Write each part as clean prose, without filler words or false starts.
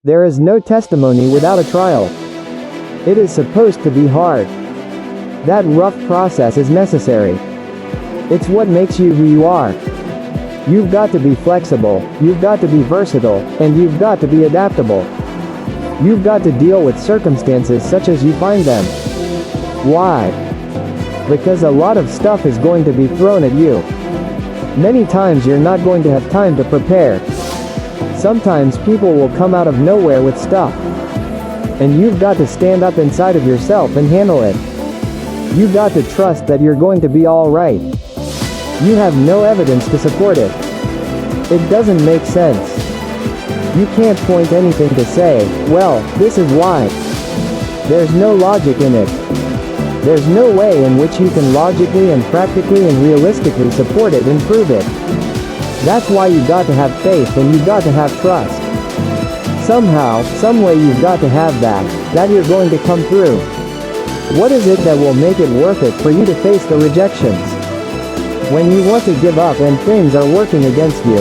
There is no testimony without a trial. It is supposed to be hard. That rough process is necessary. It's what makes you who you are. You've got to be flexible, you've got to be versatile, and you've got to be adaptable. You've got to deal with circumstances such as you find them. Why? Because a lot of stuff is going to be thrown at you. Many times you're not going to have time to prepare. Sometimes people will come out of nowhere with stuff. And you've got to stand up inside of yourself and handle it. You've got to trust that you're going to be alright. You have no evidence to support it. It doesn't make sense. You can't point anything to say, well, this is why. There's no logic in it. There's no way in which you can logically and practically and realistically support it and prove it. That's why you got to have faith and you got to have trust. Somehow, someway you've got to have that you're going to come through. What is it that will make it worth it for you to face the rejections? When you want to give up and things are working against you.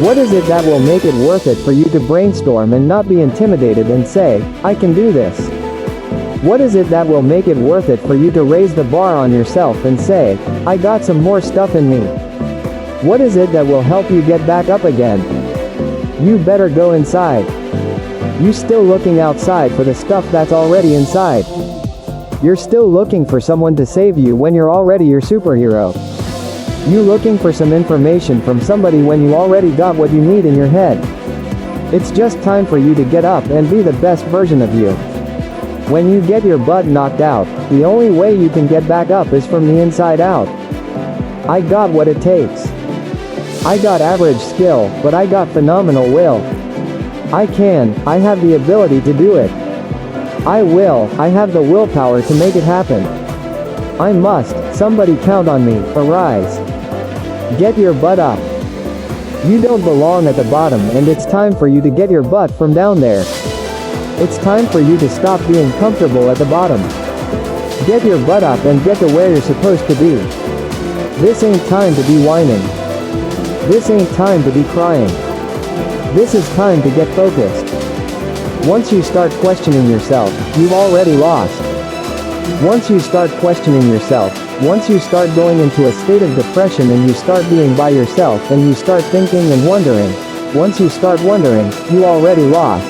What is it that will make it worth it for you to brainstorm and not be intimidated and say, I can do this? What is it that will make it worth it for you to raise the bar on yourself and say, I got some more stuff in me? What is it that will help you get back up again? You better go inside. You still looking outside for the stuff that's already inside. You're still looking for someone to save you when you're already your superhero. You looking for some information from somebody when you already got what you need in your head. It's just time for you to get up and be the best version of you. When you get your butt knocked out, the only way you can get back up is from the inside out. I got what it takes. I got average skill, but I got phenomenal will. I have the ability to do it. I have the willpower to make it happen. I must, somebody count on me, arise. Get your butt up. You don't belong at the bottom and it's time for you to get your butt from down there. It's time for you to stop being comfortable at the bottom. Get your butt up and get to where you're supposed to be. This ain't time to be whining. This ain't time to be crying. This is time to get focused. Once you start questioning yourself, you've already lost. Once you start questioning yourself, once you start going into a state of depression and you start being by yourself and you start thinking and wondering, once you start wondering, you already lost.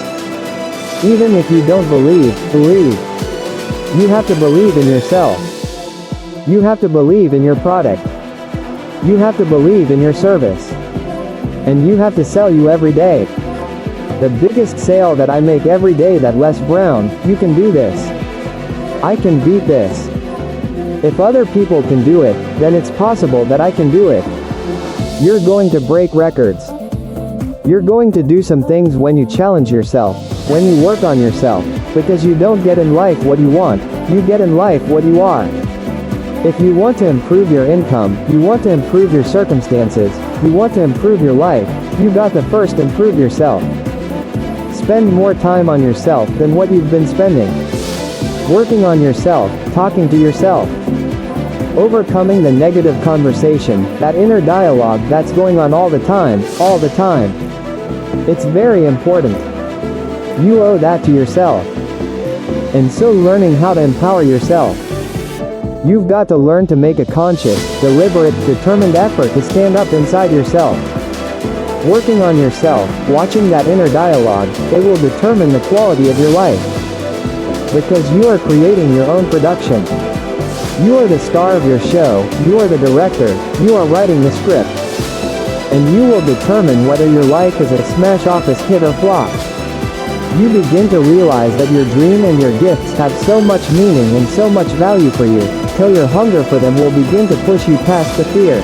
Even if you don't believe. You have to believe in yourself. You have to believe in your product. You have to believe in your service. And you have to sell you every day. The biggest sale that I make every day, that Les Brown, you can do this. I can beat this. If other people can do it, then it's possible that I can do it. You're going to break records. You're going to do some things when you challenge yourself, when you work on yourself, because you don't get in life what you want, you get in life what you are. If you want to improve your income, you want to improve your circumstances, you want to improve your life, you got to first improve yourself. Spend more time on yourself than what you've been spending. Working on yourself, talking to yourself. Overcoming the negative conversation, that inner dialogue that's going on all the time. It's very important. You owe that to yourself. And so learning how to empower yourself. You've got to learn to make a conscious, deliberate, determined effort to stand up inside yourself. Working on yourself, watching that inner dialogue, it will determine the quality of your life. Because you are creating your own production. You are the star of your show, you are the director, you are writing the script. And you will determine whether your life is a smash office hit or flop. You begin to realize that your dream and your gifts have so much meaning and so much value for you, till your hunger for them will begin to push you past the fear.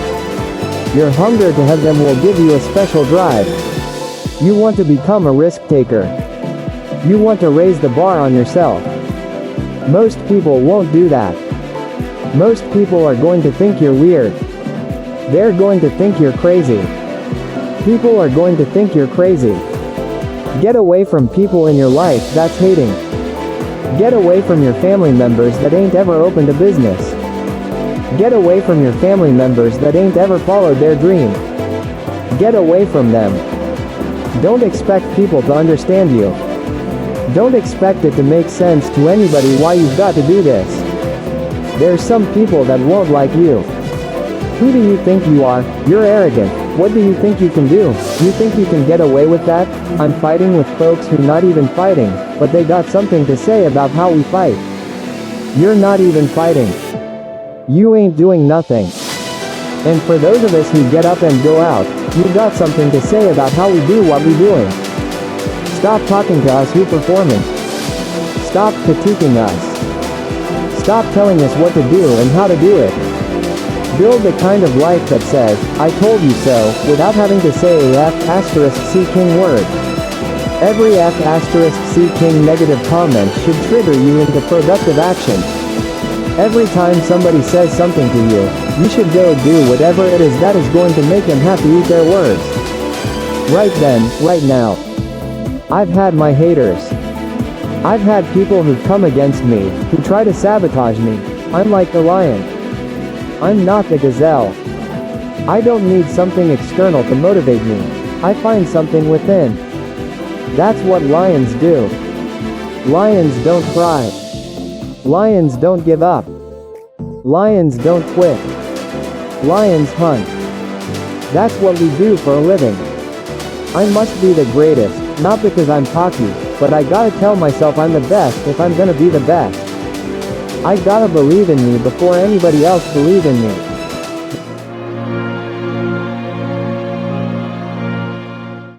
Your hunger to have them will give you a special drive. You want to become a risk taker. You want to raise the bar on yourself. Most people won't do that. Most people are going to think you're weird. They're going to think you're crazy. People are going to think you're crazy. Get away from people in your life that's hating. Get away from your family members that ain't ever opened a business. Get away from your family members that ain't ever followed their dream. Get away from them. Don't expect people to understand you. Don't expect it to make sense to anybody why you've got to do this. There's some people that won't like you. Who do you think you are? You're arrogant. What do you think you can do? You think you can get away with that? I'm fighting with folks who not even fighting, but they got something to say about how we fight. You're not even fighting. You ain't doing nothing. And for those of us who get up and go out, you've got something to say about how we do what we're doing. Stop talking to us who performing. Stop critiquing us. Stop telling us what to do and how to do it. Build the kind of life that says, I told you so, without having to say a F*** king word. Every F*** king negative comment should trigger you into productive action. Every time somebody says something to you, you should go do whatever it is that is going to make them happy. Eat their words. Right then, right now. I've had my haters. I've had people who've come against me, who try to sabotage me. I'm like the lion. I'm not the gazelle. I don't need something external to motivate me. I find something within. That's what lions do. Lions don't cry. Lions don't give up. Lions don't quit. Lions hunt. That's what we do for a living. I must be the greatest, not because I'm cocky, but I gotta tell myself I'm the best if I'm gonna be the best. I gotta believe in me before anybody else believes in me.